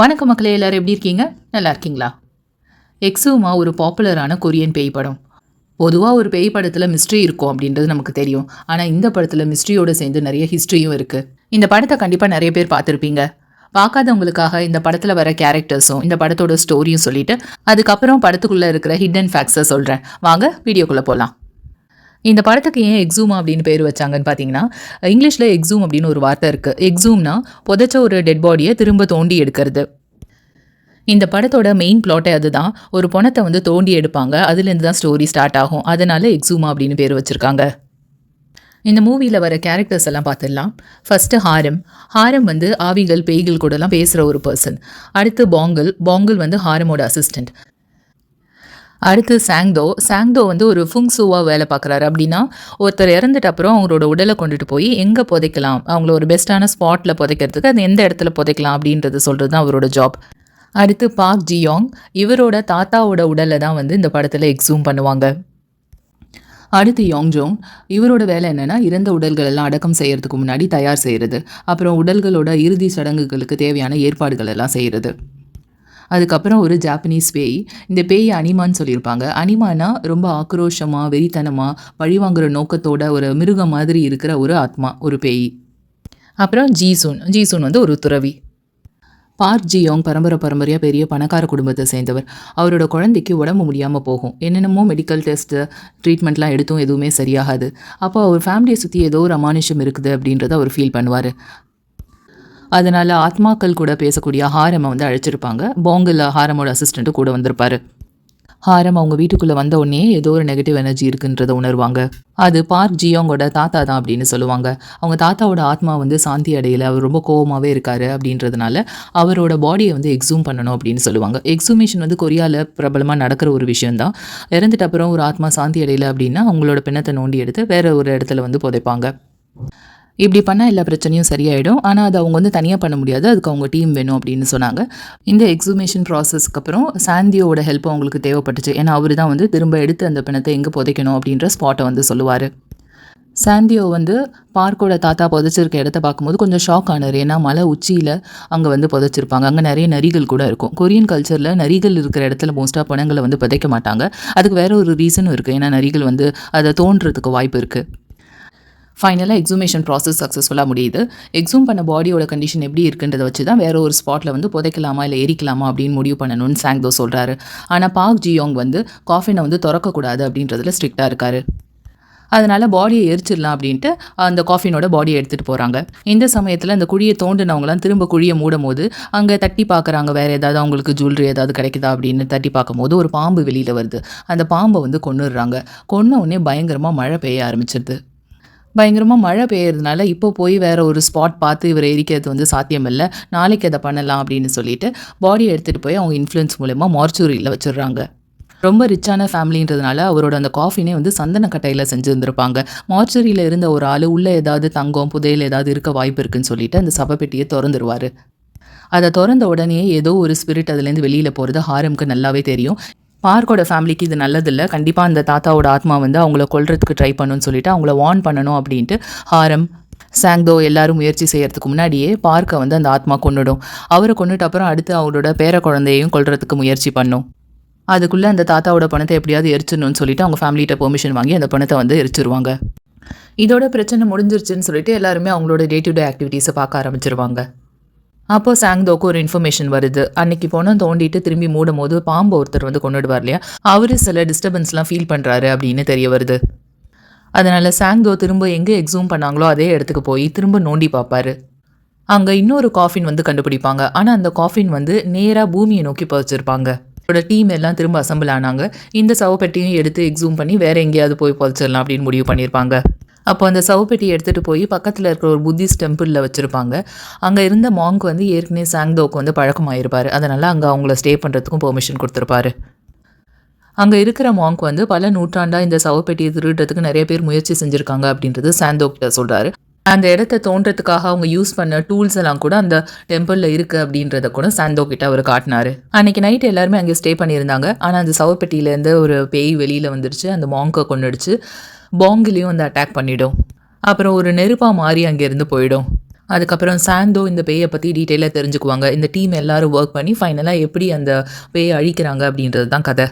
வணக்கம் மக்களே, எல்லாரும் எப்படி இருக்கீங்க? நல்லா இருக்கீங்களா? எக்ஸூமா ஒரு பாப்புலரான கொரியன் பேய் படம். பொதுவாக ஒரு பேய் படத்தில் மிஸ்ட்ரி இருக்கும் அப்படின்றது நமக்கு தெரியும். ஆனால் இந்த படத்தில் மிஸ்ட்ரியோடு சேர்ந்து நிறைய ஹிஸ்ட்ரியும் இருக்குது. இந்த படத்தை கண்டிப்பாக நிறைய பேர் பார்த்துருப்பீங்க. பார்க்காதவங்களுக்காக இந்த படத்தில் வர கேரக்டர்ஸும் இந்த படத்தோட ஸ்டோரியும் சொல்லிட்டு அதுக்கப்புறம் படத்துக்குள்ளே இருக்கிற ஹிடன் ஃபேக்ட்ஸை சொல்கிறேன். வாங்க வீடியோக்குள்ளே போகலாம். இந்த படத்துக்கு ஏன் எக்ஸூமா அப்படின்னு பேர் வச்சாங்கன்னு பார்த்தீங்கன்னா, இங்கிலீஷில் எக்ஸூம் அப்படின்னு ஒரு வார்த்தை இருக்குது. எக்ஸூம்னா புதைச்ச ஒரு டெட் பாடியை திரும்ப தோண்டி எடுக்கிறது. இந்த படத்தோட மெயின் பிளாட்டே அதுதான். ஒரு பணத்தை தோண்டி எடுப்பாங்க, அதுலேருந்து தான் ஸ்டோரி ஸ்டார்ட் ஆகும். அதனால எக்ஸூமா அப்படின்னு பேர் வச்சுருக்காங்க. இந்த மூவியில் வர கேரக்டர்ஸ் எல்லாம் பார்த்துடலாம். ஃபஸ்ட்டு ஹாரம் ஆவிகள் பேய்கள் கூடலாம் பேசுகிற ஒரு பர்சன். அடுத்து பாங்கிள் ஹாரமோட அசிஸ்டண்ட். அடுத்து சாங்தோ ஒரு ஃபுங்ஸுவாக வேலை பார்க்குறாரு. அப்படின்னா ஒருத்தர் இறந்துட்டு அப்புறம் அவங்களோட உடலை கொண்டுட்டு போய் எங்கே புதைக்கலாம், அவங்கள ஒரு பெஸ்ட்டான ஸ்பாட்டில் புதைக்கிறதுக்கு அது எந்த இடத்துல புதைக்கலாம் அப்படின்றது சொல்கிறது தான் அவரோட ஜாப். அடுத்து பார்க் ஜியோங், இவரோட தாத்தாவோட உடலை தான் இந்த படத்தில் எக்ஸூம் பண்ணுவாங்க. அடுத்து யோங்ஜோங், இவரோட வேலை என்னென்னா இறந்த உடல்கள் எல்லாம் அடக்கம் செய்கிறதுக்கு முன்னாடி தயார் செய்கிறது, அப்புறம் உடல்களோட இறுதி சடங்குகளுக்கு தேவையான ஏற்பாடுகள் எல்லாம் செய்கிறது. அதுக்கப்புறம் ஒரு ஜாப்பனீஸ் பேய். இந்த பேய் அனிமான்னு சொல்லியிருப்பாங்க. அனிமானா ரொம்ப ஆக்ரோஷமாக வெறித்தனமாக பழிவாங்குற நோக்கத்தோட ஒரு மிருகம் மாதிரி இருக்கிற ஒரு ஆத்மா, ஒரு பேய். அப்புறம் ஜீசூன் ஒரு துறவி. பார்க் ஜியோங் பரம்பரையாக பெரிய பணக்கார குடும்பத்தை சேர்ந்தவர். அவரோட குழந்தைக்கு உடம்பு முடியாமல் போகும். என்னென்னமோ மெடிக்கல் டெஸ்ட்டு ட்ரீட்மெண்ட்லாம் எடுத்தும் எதுவுமே சரியாகாது. அப்போ அவர் ஃபேமிலியை சுற்றி ஏதோ ஒரு அமானுஷம் இருக்குது அப்படின்றத அவர் ஃபீல் பண்ணுவார். அதனால் ஆத்மாக்கள் கூட பேசக்கூடிய ஹாரமை அழைச்சிருப்பாங்க. பாங்கில் ஹாரமோட அசிஸ்டண்ட்டு கூட வந்திருப்பார். ஹாரம் அவங்க வீட்டுக்குள்ளே வந்த உடனே ஏதோ ஒரு நெகட்டிவ் எனர்ஜி இருக்குன்றதை உணர்வாங்க. அது பார்க் ஜியோங்கோட தாத்தா தான் அப்படின்னு சொல்லுவாங்க. அவங்க தாத்தாவோட ஆத்மா சாந்தி அடையலை, அவர் ரொம்ப கோவமாகவே இருக்காரு அப்படின்றதுனால அவரோட பாடியை எக்ஸூம் பண்ணணும் அப்படின்னு சொல்லுவாங்க. எக்ஸூமேஷன் கொரியாவில் பிரபலமாக நடக்கிற ஒரு விஷயந்தான். இறந்துட்டு அப்புறம் ஒரு ஆத்மா சாந்தி அடையலை அப்படின்னா அவங்களோட பிணத்தை நோண்டி எடுத்து வேற ஒரு இடத்துல புதைப்பாங்க. இப்படி பண்ணால் எல்லா பிரச்சனையும் சரியாயிடும். ஆனால் அது அவங்க தனியாக பண்ண முடியாது, அதுக்கு அவங்க டீம் வேணும் அப்படின்னு சொன்னாங்க. இந்த எக்ஸூமேஷன் ப்ராசஸ்க்கு அப்புறம் சாந்தியோட ஹெல்ப் அவங்களுக்கு தேவைப்பட்டுச்சு. ஏன்னா அவர் தான் திரும்ப எடுத்து அந்த பிணத்தை எங்கே புதைக்கணும் அப்படின்ற ஸ்பாட்டை சொல்லுவார். சாந்தியோ பார்க்கோட தாத்தா புதைச்சிருக்க இடத்த பார்க்கும்போது கொஞ்சம் ஷாக் ஆனார். ஏன்னா மலை உச்சியில் அங்கே புதைச்சிருப்பாங்க. அங்கே நிறைய நரிகள் கூட இருக்கும். கொரியன் கல்ச்சரில் நரிகள் இருக்கிற இடத்துல மோஸ்ட்டாக பணங்களை புதைக்க மாட்டாங்க. அதுக்கு வேற ஒரு ரீசனும் இருக்குது. ஏன்னா நரிகள் அதை தோன்றதுக்கு வாய்ப்பு இருக்குது. ஃபைனலாக எக்ஸூமேஷன் ப்ராசஸ் சக்ஸஸ்ஃபுல்லாக முடியுது. எக்ஸூம் பண்ண பாடியோட கண்டிஷன் எப்படி இருக்குன்றதை வச்சு தான் வேறு ஒரு ஸ்பாட்டில் புதைக்கலாமா இல்லை எரிக்கலாமா அப்படின்னு முடிவு பண்ணணும்னு சாங்தோ சொல்கிறாரு. ஆனால் பார்க் ஜியோங் காஃபினை திறக்கக்கூடாது அப்படின்றதுல ஸ்ட்ரிக்டாக இருக்கார். அதனால் பாடியை எரிச்சிடலாம் அப்படின்ட்டு அந்த காஃபினோட பாடியை எடுத்துகிட்டு போகிறாங்க. இந்த சமயத்தில் அந்த குழியை தோண்டினவங்களாம் திரும்ப குழியை மூடும் போது அங்கே தட்டி பார்க்குறாங்க, வேறு ஏதாவது அவங்களுக்கு ஜுவல்லரி ஏதாவது கிடைக்குதா அப்படின்னு தட்டி பார்க்கும்போது ஒரு பாம்பு வெளியில் வருது. அந்த பாம்பை கொன்னுடுறாங்க. கொன்ன உடனே பயங்கரமாக மழை பெய்ய ஆரம்பிச்சிருது. பயங்கரமாக மழை பெய்யறதுனால இப்போ போய் வேறு ஒரு ஸ்பாட் பார்த்து இவர் எரிக்கிறது சாத்தியம் இல்லை, நாளைக்கு அதை பண்ணலாம் அப்படின்னு சொல்லிட்டு பாடியை எடுத்துகிட்டு போய் அவங்க இன்ஃப்ளூயன்ஸ் மூலமாக மார்ச்சூரியில் வச்சிடுறாங்க. ரொம்ப ரிச்சான ஃபேமிலின்றதுனால அவரோட அந்த காஃபினே சந்தன கட்டையில் செஞ்சுருந்துருப்பாங்க. மார்ச்சூரியில் இருந்த ஒரு ஆள் உள்ளே ஏதாவது தங்கம் புதையல் ஏதாவது இருக்க வாய்ப்பு இருக்குன்னு சொல்லிட்டு அந்த சபப்பெட்டியை திறந்துருவார். அதை திறந்த உடனே ஏதோ ஒரு ஸ்பிரிட் அதுலேருந்து வெளியில் போகிறது ஹாரம்க்கு நல்லாவே தெரியும். பார்க்கோட ஃபேமிலிக்கு இது நல்லதில்லை, கண்டிப்பாக அந்த தாத்தாவோட ஆத்மா அவங்கள கொல்றதுக்கு ட்ரை பண்ணுன்னு சொல்லிட்டு அவங்கள வார்ன் பண்ணணும் அப்படின்ட்டு ஹாரம் சாங்தோ எல்லாரும் முயற்சி செய்கிறதுக்கு முன்னாடியே பார்க்கை அந்த ஆத்மா கொன்னுடும். அவரை கொண்டுட்டு அப்புறம் அடுத்து அவரோட பேர குழந்தையையும் கொல்றதுக்கு முயற்சி பண்ணும். அதுக்குள்ளே அந்த தாத்தாவோட பணத்தை எப்படியாவது எரிச்சிடணும்னு சொல்லிட்டு அவங்க ஃபேமிலிகிட்ட பெர்மிஷன் வாங்கி அந்த பணத்தை எரிச்சிருவாங்க. இதோட பிரச்சனை முடிஞ்சிருச்சுன்னு சொல்லிட்டு எல்லாருமே அவங்களோட டே டு டே ஆக்டிவிட்டீஸை பார்க்க ஆரம்பிச்சிருவாங்க. அப்போது சாங்தோக்கு ஒரு இன்ஃபர்மேஷன் வருது. அன்னைக்கு போனால் தோண்டிட்டு திரும்பி மூடும் போது பாம்பு ஒருத்தர் கொண்டுடுவார் இல்லையா, அவர் சில டிஸ்டர்பன்ஸ்லாம் ஃபீல் பண்ணுறாரு அப்படின்னு தெரிய வருது. அதனால் சாங்தோ திரும்ப எங்கே எக்ஸூம் பண்ணாங்களோ அதே இடத்துக்கு போய் திரும்ப நோண்டி பார்ப்பாரு. அங்கே இன்னொரு காஃபின் கண்டுபிடிப்பாங்க. ஆனால் அந்த காஃபின் நேராக பூமியை நோக்கி பதிச்சிருப்பாங்க. அவரோட டீம் எல்லாம் திரும்ப அசம்பிள் ஆனாங்க. இந்த சவப்பெட்டியும் எடுத்து எக்ஸூம் பண்ணி வேறு எங்கேயாவது போய் பதிச்சிடலாம் அப்படின்னு முடிவு பண்ணியிருப்பாங்க. அப்போ அந்த சவப்பெட்டியை எடுத்துகிட்டு போய் பக்கத்தில் இருக்கிற ஒரு புத்திஸ்ட் டெம்பிளில் வச்சுருப்பாங்க. அங்கே இருந்த மாங்க் ஏற்கனவே சாங்தோக்கு பழக்கமாயிருப்பார். அதனால் அங்கே அவங்கள ஸ்டே பண்ணுறதுக்கும் பெர்மிஷன் கொடுத்துருப்பாரு. அங்கே இருக்கிற மாங்க் பல நூற்றாண்டாக இந்த சவப்பெட்டியை திருடுறதுக்கு நிறைய பேர் முயற்சி செஞ்சுருக்காங்க அப்படின்றது சாந்தோக்கிட்ட சொல்கிறாரு. அந்த இடத்த தோன்றதுக்காக அவங்க யூஸ் பண்ண டூல்ஸ் எல்லாம் கூட அந்த டெம்பிளில் இருக்குது அப்படின்றத கூட சாந்தோக்கிட்ட அவர் காட்டினார். அன்றைக்கி நைட்டு எல்லாருமே அங்கே ஸ்டே பண்ணியிருந்தாங்க. ஆனால் அந்த சவப்பெட்டியிலேருந்து ஒரு பேய் வெளியில் வந்துடுச்சு, அந்த மாங்கை கொண்டுடுச்சு. பாங்கிலையும் அட்டாக் பண்ணிடும். அப்புறம் ஒரு நெருப்பாக மாறி அங்கேருந்து போயிடும். அதுக்கப்புறம் சாந்தோ இந்த பேயை பற்றி டீட்டெயிலாக தெரிஞ்சுக்குவாங்க. இந்த டீம் எல்லாரும் ஒர்க் பண்ணி ஃபைனலாக எப்படி அந்த பேயை அழிக்கிறாங்க அப்படின்றது தான் கதை.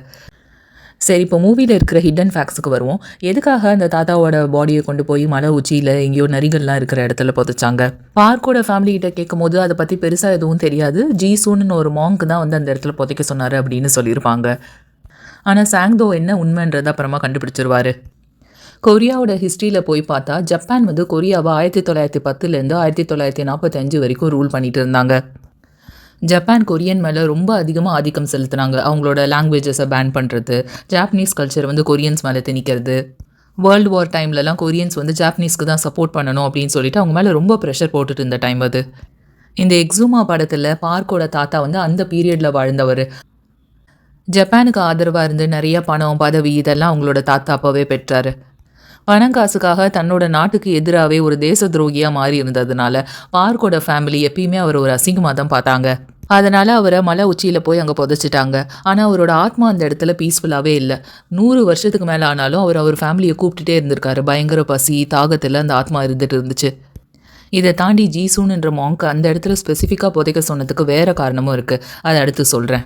சரி, இப்போ மூவியில் இருக்கிற ஹிடன் ஃபேக்ட்ஸுக்கு வருவோம். எதுக்காக அந்த தாத்தாவோட பாடியை கொண்டு போய் மலை உச்சியில் எங்கேயோ நரிகள்லாம் இருக்கிற இடத்துல புதைச்சாங்க? பார்க்கோட ஃபேமிலி கிட்ட கேட்கும் போது அதை பற்றி பெருசாக எதுவும் தெரியாது. ஜீசூன்னு ஒரு மாங்க் தான் வந்து அந்த இடத்துல புதைக்க சொன்னார் அப்படின்னு சொல்லியிருப்பாங்க. ஆனால் சாங்தோ என்ன உண்மைன்றதை அப்புறமா கண்டுபிடிச்சிருவாரு. கொரியாவோட ஹிஸ்ட்ரியில் போய் பார்த்தா ஜப்பான் வந்து கொரியாவை 1910 1945 வரைக்கும் ரூல் பண்ணிட்டு இருந்தாங்க. ஜப்பான் கொரியன் மேலே ரொம்ப அதிகமாக ஆதிக்கம் செலுத்துனாங்க. அவங்களோட லாங்குவேஜஸை பேன் பண்ணுறது, ஜாப்பனீஸ் கல்ச்சர் வந்து கொரியன்ஸ் மேலே திணிக்கிறது. வேர்ல்டு வார் டைம்லலாம் கொரியன்ஸ் வந்து ஜாப்பனீஸ்க்கு தான் சப்போர்ட் பண்ணணும் அப்படின்னு சொல்லிட்டு அவங்க மேலே ரொம்ப ப்ரெஷர் போட்டுட்டு இருந்த டைம் அது. இந்த எக்ஸூமா படத்தில் பார்க்கோட தாத்தா வந்து அந்த பீரியடில் வாழ்ந்தவர். ஜப்பானுக்கு ஆதரவாக இருந்து நிறைய பணம், பதவி இதெல்லாம் அவங்களோட தாத்தா அப்போவே பெற்றார். பணம் காசுக்காக தன்னோட நாட்டுக்கு எதிராகவே ஒரு தேச துரோகியாக மாறி இருந்ததுனால பார்க்கோட ஃபேமிலி எப்பயுமே அவர் ஒரு அசிங்கமாக தான் பார்த்தாங்க. அதனால் அவரை மலை உச்சியில் போய் அங்கே புதைச்சிட்டாங்க. ஆனால் அவரோட ஆத்மா அந்த இடத்துல பீஸ்ஃபுல்லாகவே இல்லை. 100 வருஷத்துக்கு மேலே ஆனாலும் அவர் ஃபேமிலியை கூப்பிட்டுட்டே இருந்திருக்காரு. பயங்கர பசி தாகத்தில் அந்த ஆத்மா இருந்துட்டு இருந்துச்சு. இதை தாண்டி ஜீசூன்ன்ற மாங்க் அந்த இடத்துல ஸ்பெசிஃபிக்காக புதைக்க சொன்னதுக்கு வேறு காரணமும் இருக்குது. அதை அடுத்து சொல்கிறேன்.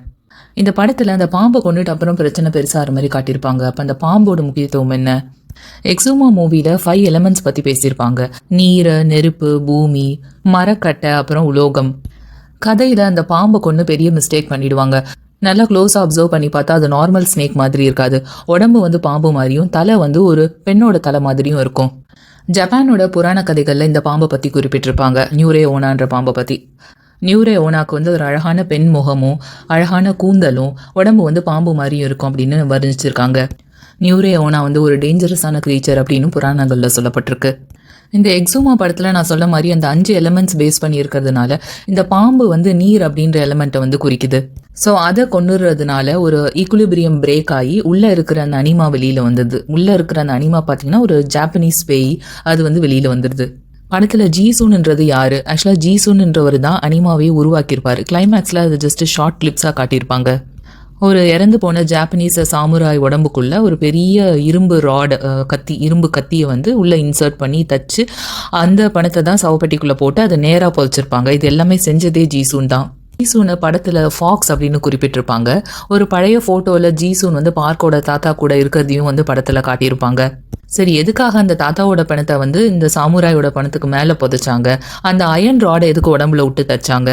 இந்த படத்தில் அந்த பாம்பை கொண்டுட்டு அப்புறம் பிரச்சனை பெருசாகிற மாதிரி காட்டியிருப்பாங்க. அப்போ அந்த பாம்போட முக்கியத்துவம் என்ன? எக்ஸூமா மூவியில் 5 எலமெண்ட்ஸ் பற்றி பேசியிருப்பாங்க. நீர், நெருப்பு, பூமி, மரக்கட்டை, அப்புறம் உலோகம். கதையில் அந்த பாம்பை கொண்டு பெரிய மிஸ்டேக் பண்ணிடுவாங்க. நல்லா க்ளோஸாக அப்சர்வ் பண்ணி பார்த்தா அது நார்மல் ஸ்னேக் மாதிரி இருக்காது. உடம்பு வந்து பாம்பு மாதிரியும், தலை வந்து ஒரு பெண்ணோட தலை மாதிரியும் இருக்கும். ஜப்பானோட புராண கதைகளில் இந்த பாம்பை பற்றி குறிப்பிட்டிருப்பாங்க. நியூரே ஓனான்ற பாம்பை பற்றி. நியூரே ஓனாக்கு வந்து ஒரு அழகான பெண் முகமும் அழகான கூந்தலும் உடம்பு வந்து பாம்பு மாதிரியும் இருக்கும் அப்படின்னு வர்ணிச்சிருக்காங்க. நியூரே ஓனா வந்து ஒரு டேஞ்சரஸான க்ரீச்சர் அப்படின்னு புராணங்களில் சொல்லப்பட்டிருக்கு. இந்த எக்ஸூமா படத்தில் நான் சொல்ல மாதிரி அந்த 5 எலமெண்ட்ஸ் பேஸ் பண்ணி இருக்கிறதுனால இந்த பாம்பு வந்து நீர் அப்படின்ற எலமெண்ட்டை வந்து குறிக்குது. ஸோ அதை கொண்டுறதுனால ஒரு ஈக்குலிபிரியம் பிரேக் ஆகி உள்ளே இருக்கிற அந்த அனிமா வெளியில் வந்தது. உள்ளே இருக்கிற அந்த அனிமா பார்த்தீங்கன்னா ஒரு ஜாப்பனீஸ் பேய், அது வந்து வெளியில் வந்துடுது. படத்தில் ஜீசூன்ன்றது யார்? ஆக்சுவலாக ஜீசூன்ன்றவர் தான் அனிமாவே உருவாக்கியிருப்பார். கிளைமேக்ஸில் அது ஜஸ்ட் ஷார்ட் கிளிப்ஸாக காட்டியிருப்பாங்க. ஒரு இறந்து போன ஜாப்பனீஸ் சாமுராய் உடம்புக்குள்ள ஒரு பெரிய இரும்பு இரும்பு கத்தியை வந்து உள்ளே இன்சர்ட் பண்ணி தச்சு அந்த பணத்தை தான் சவப்பெட்டிக்குள்ளே போட்டு அதை நேராக புதைச்சிருப்பாங்க. இது எல்லாமே செஞ்சதே ஜீசூன் தான். ஜீசூனை படத்தில் ஃபாக்ஸ் அப்படின்னு குறிப்பிட்டிருப்பாங்க. ஒரு பழைய ஃபோட்டோவில் ஜீசூன் வந்து பார்க்கோட தாத்தா கூட இருக்கிறதையும் வந்து படத்தில் காட்டியிருப்பாங்க. சரி, எதுக்காக அந்த தாத்தாவோட பணத்தை வந்து இந்த சாமுராயோட பணத்துக்கு மேலே புதைச்சாங்க? அந்த அயன் ராடை எதுக்கு உடம்புல விட்டு தச்சாங்க?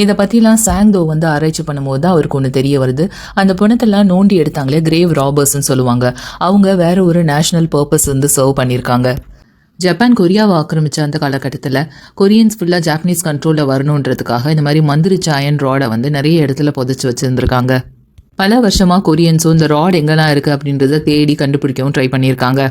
இதை பற்றிலாம் சாங்தோ வந்து ஆராய்ச்சி பண்ணும்போது தான் அவருக்கு ஒன்று தெரிய வருது. அந்த பணத்தெல்லாம் நோண்டி எடுத்தாங்களே கிரேவ் ராபர்ஸ்ன்னு சொல்லுவாங்க. அவங்க வேற ஒரு நேஷனல் பர்பஸ் வந்து சர்வ் பண்ணியிருக்காங்க. ஜப்பான் கொரியாவை ஆக்கிரமித்த அந்த காலகட்டத்தில் கொரியன்ஸ் ஃபுல்லாக ஜாப்பனீஸ் கண்ட்ரோலில் வரணுன்றதுக்காக இந்த மாதிரி மந்திரிச்ச அயன் ராடை வந்து நிறைய இடத்துல புதைச்சி வச்சுருந்துருக்காங்க. பல வருஷமாக கொரியன்ஸும் இந்த ராட் எங்கெல்லாம் இருக்குது அப்படின்றத தேடி கண்டுபிடிக்கவும் ட்ரை பண்ணியிருக்காங்க.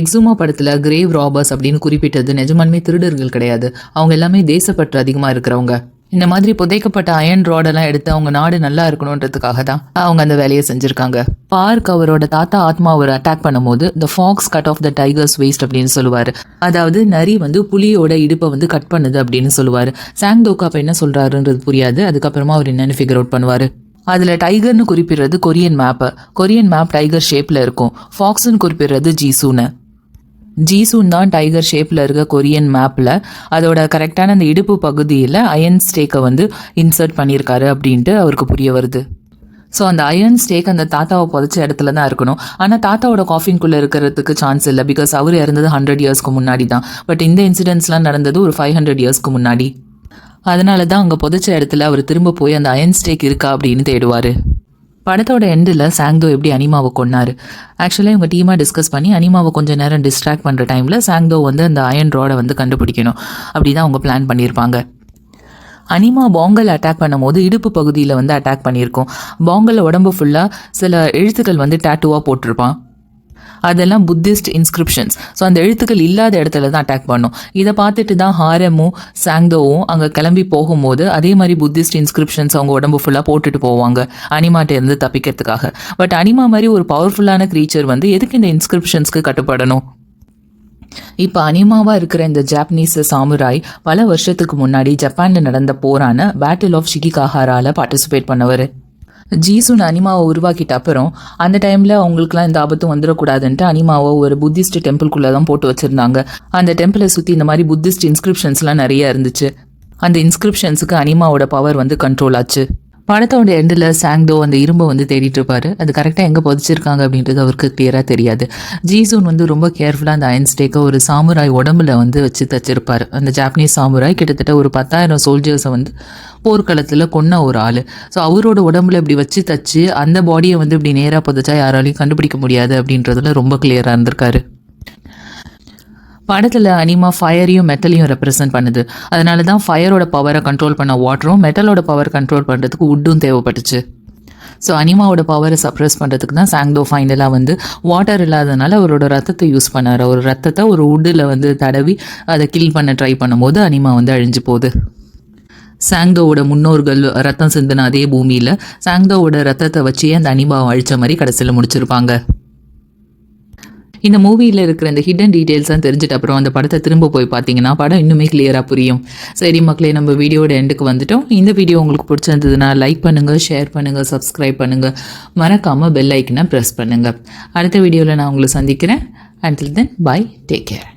எக்ஸூமா படத்தில் கிரேவ் ராபர்ஸ் அப்படின்னு குறிப்பிட்டது நிஜமாலுமே திருடர்கள் கிடையாது. அவங்க எல்லாமே தேசப்பற்று அதிகமாக இருக்கிறவங்க. இந்த மாதிரி புதைக்கப்பட்ட அயன் ராடெல்லாம் எடுத்து அவங்க நாடு நல்லா இருக்கணுன்றதுக்காக தான் அவங்க அந்த வேலையை செஞ்சுருக்காங்க. பார்க் அவரோட தாத்தா ஆத்மாவை அட்டாக் பண்ணும்போது the fox cut off the tiger's waist அப்படின்னு சொல்லுவார். அதாவது நரி வந்து புலியோட இடுப்பை வந்து கட் பண்ணுது அப்படின்னு சொல்லுவார். சாங்தோக்கு அப்போ என்ன சொல்கிறாருன்றது புரியாது. அதுக்கப்புறமா அவர் என்னென்னு ஃபிகர் அவுட் பண்ணுவார். அதில் டைகர்னு குறிப்பிடுறது Korean map. Korean map tiger ஷேப்பில் இருக்கும். ஃபாக்ஸ்ன்னு குறிப்பிடுறது ஜீசூன்னு. ஜீசூன் தான் டைகர் ஷேப்பில் இருக்க கொரியன் மேப்பில் அதோட கரெக்டான அந்த இடுப்பு பகுதியில் அயன் ஸ்டேக்கை வந்து இன்சர்ட் பண்ணியிருக்காரு அப்படின்ட்டு அவருக்கு புரிய வருது. ஸோ அந்த அயன் ஸ்டேக் அந்த தாத்தாவை புதைச்ச இடத்துல தான் இருக்கணும். ஆனால் தாத்தாவோட காஃபின்குள்ளே இருக்கிறதுக்கு சான்ஸ் இல்லை. பிகாஸ் அவர் இறந்தது 100 இயர்ஸ்க்கு முன்னாடி தான். பட் இந்த இன்சிடென்ட்ஸ்லாம் நடந்தது ஒரு 500 இயர்ஸ்க்கு முன்னாடி. அதனால தான் அங்கே புதைச்ச இடத்துல அவர் திரும்ப போய் அந்த அயன் ஸ்டேக் இருக்கா அப்படின்னு தேடுவார். படத்தோட எண்டில் சாங்தோ எப்படி அனிமாவை கொன்னார்? ஆக்சுவலாக இவங்க டீமாக டிஸ்கஸ் பண்ணி அனிமாவை கொஞ்சம் நேரம் டிஸ்ட்ராக்ட் பண்ணுற டைமில் சாங்தோ வந்து அந்த அயன் ராடை வந்து கண்டுபிடிக்கணும் அப்படி தான் அவங்க பிளான் பண்ணியிருப்பாங்க. அனிமா பாங்கல் அட்டாக் பண்ணும்போது இடுப்பு பகுதியில் வந்து அட்டாக் பண்ணியிருக்கோம். பாங்கல் உடம்பு ஃபுல்லாக சில எழுத்துக்கள் வந்து டேட்டூவாக போட்டிருப்பான். அதெல்லாம் புத்திஸ்ட் இன்ஸ்கிரிப்ஷன்ஸ். ஸோ அந்த எழுத்துக்கள் இல்லாத இடத்துல தான் அட்டாக் பண்ணும். இதை பார்த்துட்டு தான் ஹாரமும் சாங்தோவும் அங்கே கிளம்பி போகும்போது அதே மாதிரி புத்திஸ்ட் இன்ஸ்கிரிப்ஷன்ஸ் அவங்க உடம்பு ஃபுல்லாக போட்டுட்டு போவாங்க அனிமாட்ட இருந்து தப்பிக்கிறதுக்காக. பட் அனிமா மாதிரி ஒரு பவர்ஃபுல்லான க்ரீச்சர் வந்து எதுக்கு இந்த இன்ஸ்கிரிப்ஷன்ஸ்க்கு கட்டுப்படணும்? இப்போ அனிமாவாக இருக்கிற இந்த ஜாப்பனீஸ் சாமுராய் பல வருஷத்துக்கு முன்னாடி ஜப்பானில் நடந்த போரான பேட்டில் ஆஃப் ஷிகிகாஹாராவில் பார்ட்டிசிபேட் பண்ணவர். ஜீசூன் அனிமாவை உருவாக்கிட்ட அப்புறம் அந்த டைமில் அவங்களுக்குலாம் இந்த ஆபத்தும் வந்துடக்கூடாதுன்ட்டு அனிமாவை ஒரு புத்திஸ்ட் டெம்பிள்குள்ளே தான் போட்டு வச்சுருந்தாங்க. அந்த டெம்பிளை சுற்றி இந்த மாதிரி புத்திஸ்ட் இன்ஸ்கிரிப்ஷன்ஸ்லாம் நிறைய இருந்துச்சு. அந்த இன்ஸ்கிரிப்ஷன்ஸுக்கு அனிமாவோட பவர் வந்து கண்ட்ரோல் ஆச்சு. படத்தோட எண்டில் சாங்தோ அந்த இரும்பை வந்து தேடிட்டு இருப்பாரு. அது கரெக்டாக எங்கே புதைச்சிருக்காங்க அப்படின்றது அவருக்கு கிளியராக தெரியாது. ஜீசூன் வந்து ரொம்ப கேர்ஃபுல்லாக அந்த அயன் ஸ்டேக்கை ஒரு சாமுராய் உடம்புல வந்து வச்சு தச்சிருப்பார். அந்த ஜாப்பனீஸ் சாமுராய் கிட்டத்தட்ட ஒரு 10,000 சோல்ஜர்ஸை வந்து போர்க்களத்தில் கொன்ன ஒரு ஆள். ஸோ அவரோட உடம்புல இப்படி வச்சு தச்சு அந்த பாடியை வந்து இப்படி நேராக புதைச்சா யாராலையும் கண்டுபிடிக்க முடியாது அப்படின்றதுல ரொம்ப கிளியராக இருந்திருக்காரு. படத்தில் அனிமா ஃபயரையும் மெட்டலையும் ரெப்ரசென்ட் பண்ணுது. அதனால தான் ஃபயரோட பவரை கண்ட்ரோல் பண்ண வாட்டரும், மெட்டலோட பவர் கண்ட்ரோல் பண்ணுறதுக்கு வுட்டும் தேவைப்பட்டுச்சு. ஸோ அனிமாவோட பவரை சப்ரெஸ் பண்ணுறதுக்கு தான் சாங்தோ ஃபைனலாக வந்து வாட்டர் இல்லாதனால அவரோட ரத்தத்தை யூஸ் பண்ணார். ஒரு ரத்தத்தை ஒரு வுட்டில் வந்து தடவி அதை கில் பண்ண ட்ரை பண்ணும்போது அனிமா வந்து அழிஞ்சு போகுது. சாங்தோவோட முன்னோர்கள் ரத்தம் சிந்தின அதே பூமியில் சாங்தோவோட ரத்தத்தை வச்சே அந்த அனிமாவை அழித்த மாதிரி கடைசியில் முடிச்சிருப்பாங்க. இந்த மூவியில் இருக்கிற இந்த ஹிடன் டீட்டெயில்ஸாக தெரிஞ்சுட்டு அப்புறம் அந்த படத்தை திரும்ப போய் பார்த்தீங்கன்னா படம் இன்னுமே கிளியராக புரியும். சரி மக்களே, நம்ம வீடியோட எண்டுக்கு வந்துட்டோம். இந்த வீடியோ உங்களுக்கு பிடிச்சிருந்ததுன்னா லைக் பண்ணுங்கள், ஷேர் பண்ணுங்கள், சப்ஸ்கிரைப் பண்ணுங்கள், மறக்காமல் பெல் ஐக்கனை ப்ரெஸ் பண்ணுங்கள். அடுத்த வீடியோவில் நான் உங்களை சந்திக்கிறேன். Until then, bye, take care.